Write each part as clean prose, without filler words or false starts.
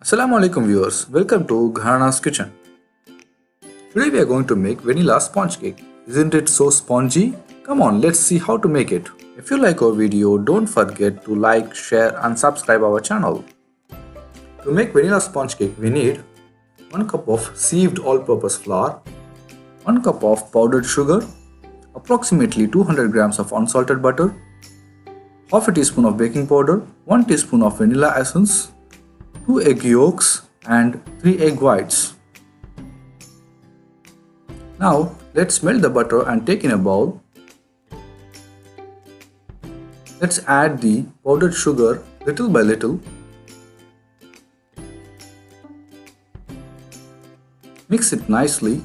Assalamu alaikum viewers, welcome to Gharana's kitchen. Today we are going to make vanilla sponge cake. Isn't it so spongy? Come on, let's see how to make it. If you like our video, don't forget to like, share and subscribe our channel. To make vanilla sponge cake, we need 1 cup of sieved all-purpose flour, 1 cup of powdered sugar, approximately 200 grams of unsalted butter, half a teaspoon of baking powder, 1 teaspoon of vanilla essence, 2 egg yolks and 3 egg whites. Now let's melt the butter and take in a bowl. Let's add the powdered sugar little by little. Mix it nicely.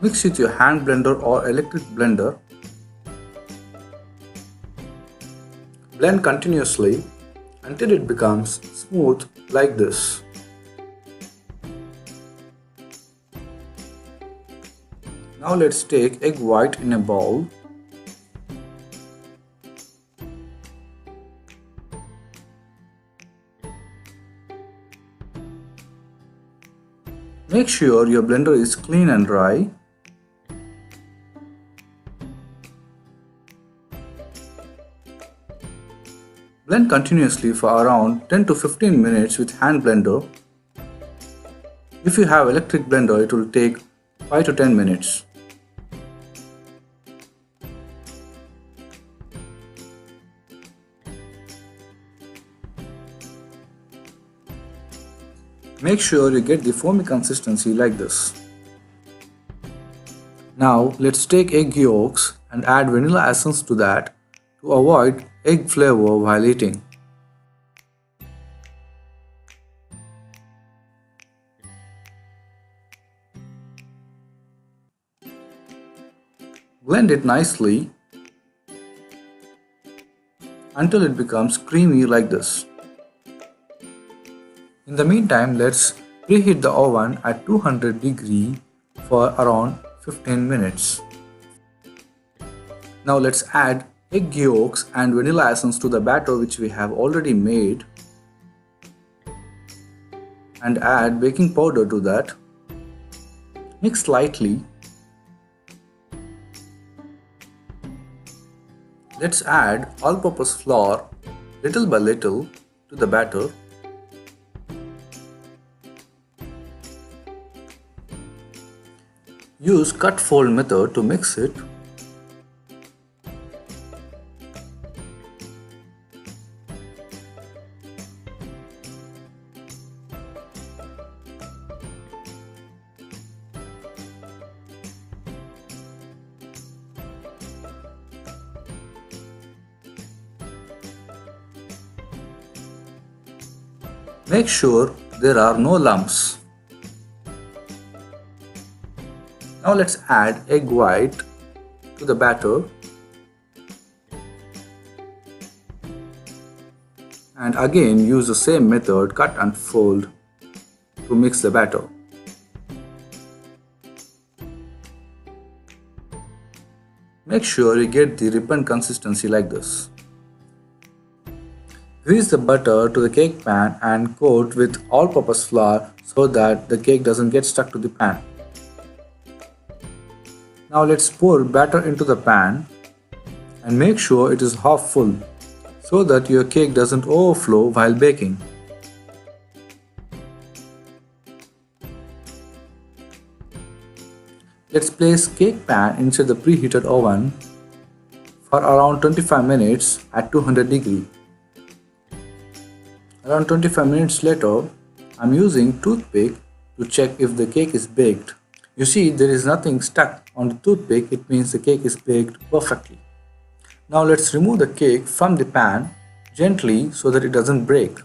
Mix with your hand blender or electric blender. Blend continuously until it becomes smooth like this. Now let's take egg white in a bowl. Make sure your blender is clean and dry. Blend continuously for around 10 to 15 minutes with hand blender. If you have electric blender, it will take 5 to 10 minutes. Make sure you get the foamy consistency like this. Now let's take egg yolks and add vanilla essence to that to avoid egg flavor while eating. Blend it nicely until it becomes creamy like this. In the meantime, let's preheat the oven at 200 degrees for around 15 minutes. Now let's add egg yolks and vanilla essence to the batter which we have already made and add baking powder to that. Mix slightly. Let's add all-purpose flour little by little to the batter. Use cut fold method to mix it. Make sure there are no lumps. Now let's add egg white to the batter and again use the same method, cut and fold, to mix the batter. Make sure you get the ribbon consistency like this. Grease the butter to the cake pan and coat with all-purpose flour so that the cake doesn't get stuck to the pan. Now let's pour batter into the pan and make sure it is half full so that your cake doesn't overflow while baking. Let's place cake pan inside the preheated oven for around 25 minutes at 200 degrees. Around 25 minutes later, I'm using toothpick to check if the cake is baked. You see, there is nothing stuck on the toothpick, it means the cake is baked perfectly. Now let's remove the cake from the pan gently so that it doesn't break.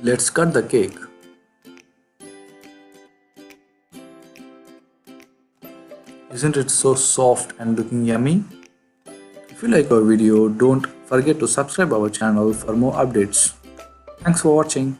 Let's cut the cake. Isn't it so soft and looking yummy? If If you like our video, don't forget to subscribe our channel for more updates. Thanks for watching.